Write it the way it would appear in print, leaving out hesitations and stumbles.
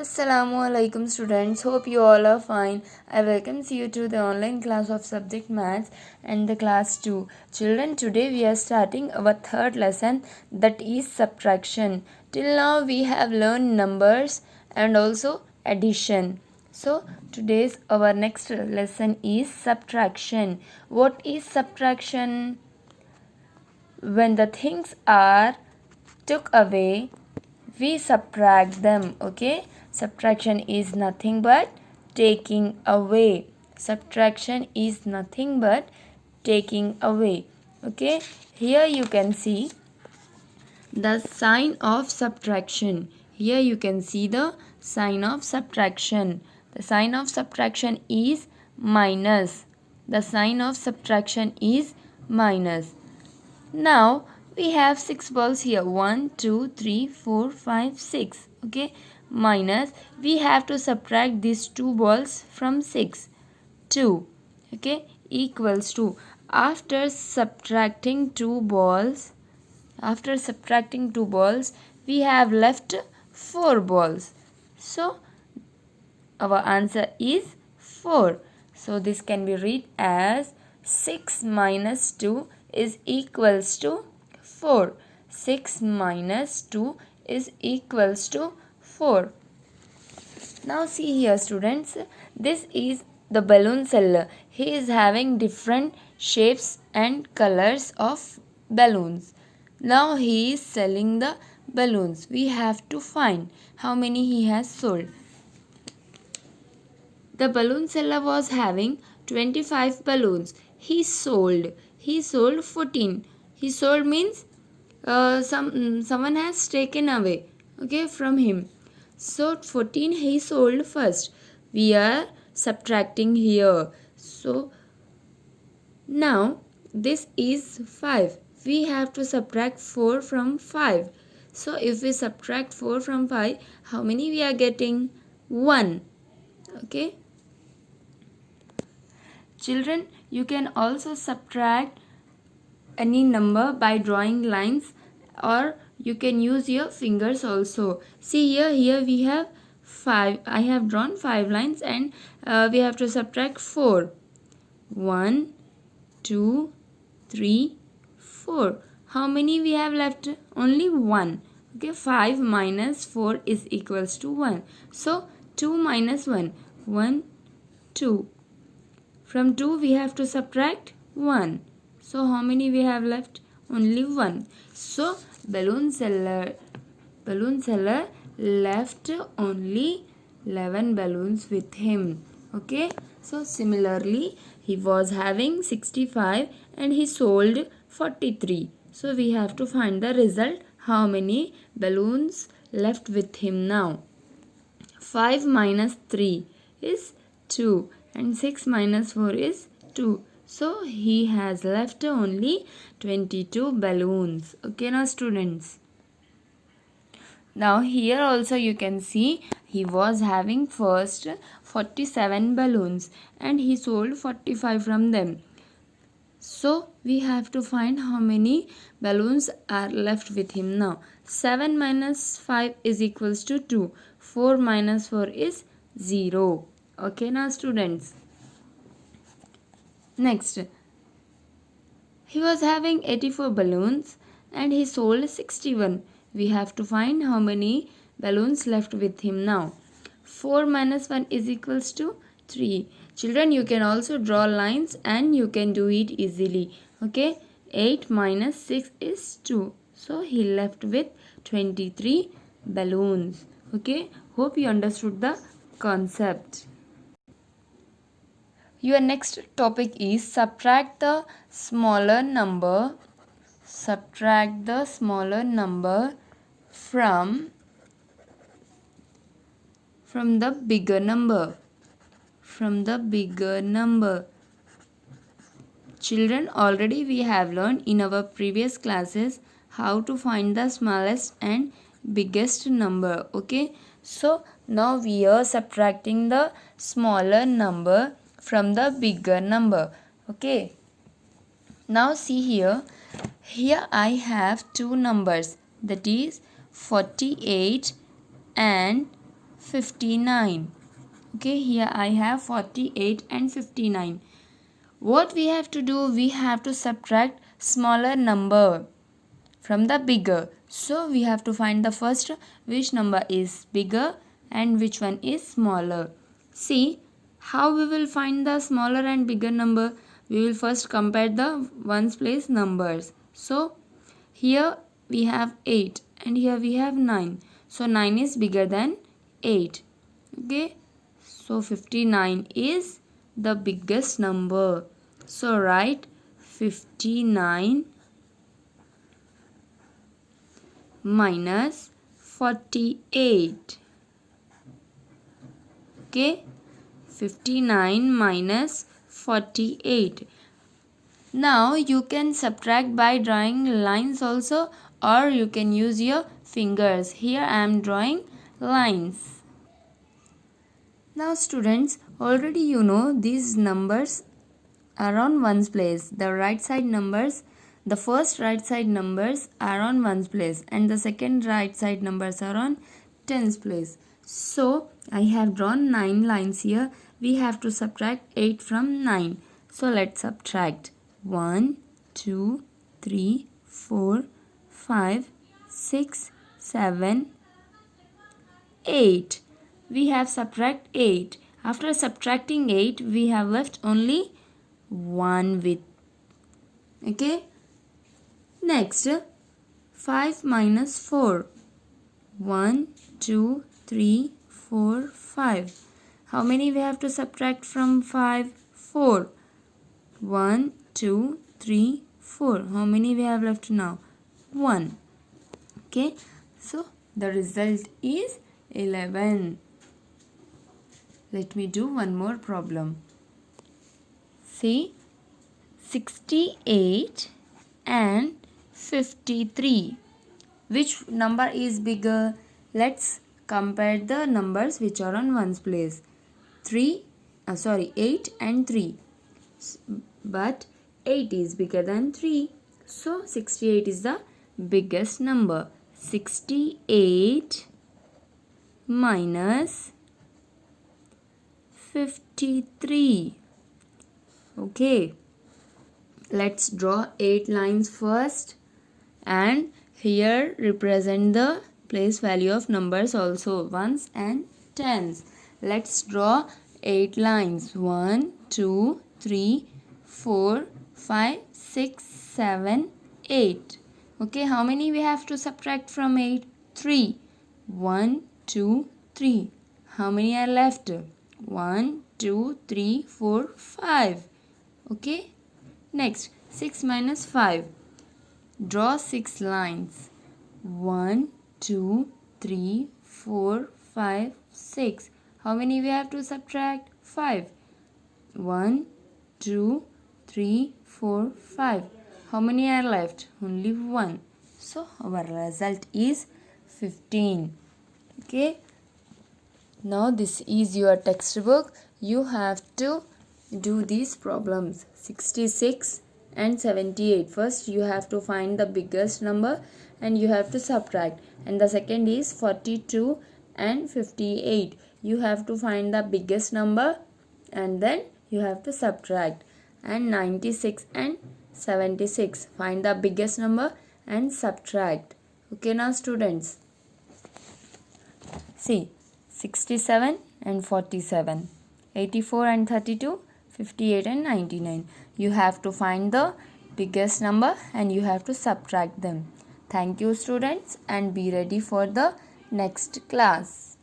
Assalamualaikum students, hope you all are fine. I welcome you to the online class of subject maths and the class 2. Children, today we are starting our third lesson, that is subtraction. Till now we have learned numbers and also addition. So today's our next lesson is subtraction. What is subtraction? When the things are took away, we subtract them. Okay, subtraction is nothing but taking away. Subtraction is nothing but taking away. Okay, here you can see the sign of subtraction. Here you can see the sign of subtraction. The sign of subtraction is minus. The sign of subtraction is minus. Now we have 6 balls here. 1, 2, 3, 4, 5, 6. Okay. Minus. We have to subtract these 2 balls from 6. 2. Okay. Equals to. After subtracting 2 balls, we have left 4 balls. So our answer is 4. So this can be read as 6 minus 2 is equals to 4. 6 minus 2 is equals to 4. Now see here students, this is the balloon seller. He is having different shapes and colors of balloons. Now he is selling the balloons. We have to find how many he has sold. The balloon seller was having 25 balloons. He sold 14. He sold means someone has taken away, okay, from him. So 14 he sold first. We are subtracting here. So now this is 5. We have to subtract 4 from 5. So if we subtract 4 from 5, how many we are getting? 1. Okay. Children, you can also subtract any number by drawing lines, or you can use your fingers also. See here we have 5. I have drawn 5 lines and we have to subtract 4. 1, 2, 3, 4. How many we have left? Only 1. Okay, 5 minus 4 is equals to 1. So 2 minus 1. 1, 2. From 2 we have to subtract 1. So how many we have left? Only 1. So balloon seller left only 11 balloons with him. Okay. So similarly he was having 65 and he sold 43. So we have to find the result. How many balloons left with him now? 5 minus 3 is 2. And 6 minus 4 is 2. So he has left only 22 balloons. Okay now students. Now here also you can see he was having first 47 balloons and he sold 45 from them. So we have to find how many balloons are left with him now. 7 minus 5 is equals to 2. 4 minus 4 is 0. Okay now students. Next, he was having 84 balloons and he sold 61. We have to find how many balloons left with him now. 4 minus 1 is equals to 3. Children, you can also draw lines and you can do it easily. Okay, 8 minus 6 is 2. So he left with 23 balloons. Okay, hope you understood the concept. Your next topic is subtract the smaller number. Subtract the smaller number from the bigger number. From the bigger number. Children, already we have learned in our previous classes how to find the smallest and biggest number. Okay. So now we are subtracting the smaller number from the bigger number. Okay. Now see here. Here I have two numbers, that is 48 and 59. Okay, here I have 48 and 59. What we have to do, we have to subtract smaller number from the bigger. So we have to find the first which number is bigger and which one is smaller. See how we will find the smaller and bigger number. We will first compare the ones place numbers. So here we have 8 and here we have 9. So 9 is bigger than 8. Okay. So 59 is the biggest number. So write 59 minus 48. Okay. 59 minus 48. Now you can subtract by drawing lines also, or you can use your fingers. Here I am drawing lines. Now students, already you know these numbers are on ones place. The right side numbers, the first right side numbers are on ones place and the second right side numbers are on tens place. So I have drawn 9 lines here. We have to subtract 8 from 9. So let's subtract 1, 2, 3, 4, 5, 6, 7, 8. We have subtract 8. After subtracting 8, we have left only 1 with. Okay. Next, 5 minus 4. 1, 2, 3, 4, 5. How many we have to subtract from 5? 4. 1, 2, 3, 4. How many we have left now? 1. Okay. So, the result is 11. Let me do one more problem. See, 68 and 53. Which number is bigger? Let's compare the numbers which are on ones place. 8 and 3. But 8 is bigger than 3. So 68 is the biggest number. 68 minus 53. Okay. Let's draw 8 lines first. And here represent the place value of numbers also, ones and tens. Let's draw 8 lines. 1, 2, 3, 4, 5, 6, 7, 8. Okay, how many we have to subtract from 8? 3. 1, 2, 3. How many are left? 1, 2, 3, 4, 5. Okay. Next, 6 minus 5. Draw 6 lines. 1, 2, 3, 4, 5, 6. How many we have to subtract? 5. 1, 2, 3, 4, 5. How many are left? Only 1. So, our result is 15. Okay. Now, this is your textbook. You have to do these problems. 66 and 78. First, you have to find the biggest number and you have to subtract. And the second is 42 and 58. You have to find the biggest number and then you have to subtract. And 96 and 76. Find the biggest number and subtract. Okay, now students. See, 67 and 47. 84 and 32. 58 and 99. You have to find the biggest number and you have to subtract them. Thank you students and be ready for the next class.